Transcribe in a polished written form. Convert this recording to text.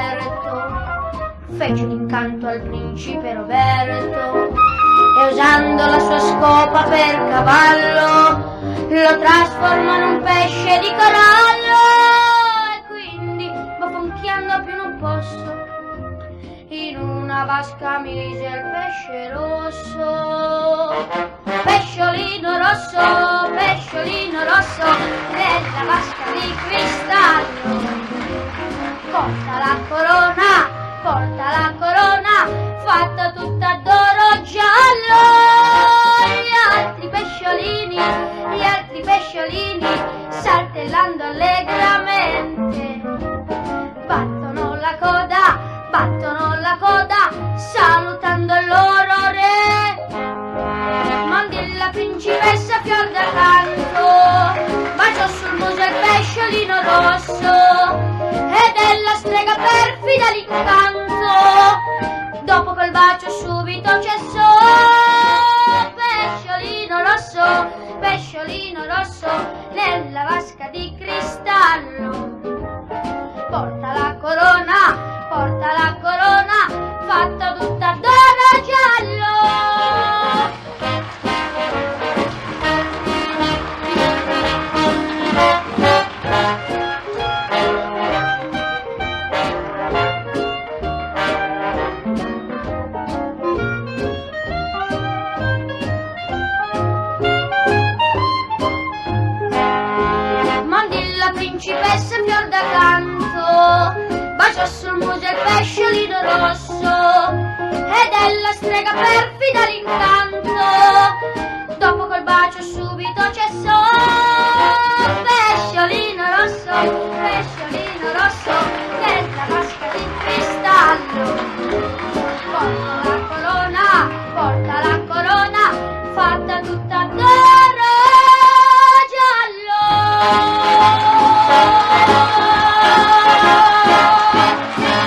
deserto, fece l'incanto al principe Roberto e usando la sua scopa per cavallo lo trasformò in un pesce di corallo e quindi, bofonchiando più non posso, in una vasca mise il pesce rosso. Pesciolino rosso, nella vasca di cristallo. Porta la corona, fatta tutta d'oro giallo. Gli altri pesciolini, saltellando allegramente, battono la coda, salutando il loro re. Mandilla principessa fior d'accanto, baciò sul muso il pesciolino rosso, ed è la strega perfida l'incanto, dopo quel bacio subito cessò. Pesciolino rosso, nella vasca di cristallo. Porta la corona, fatta tutta d'oro giallo. Principessa fior d'accanto, baciò sul muso il pesciolino rosso, ed è la strega perfida l'incanto,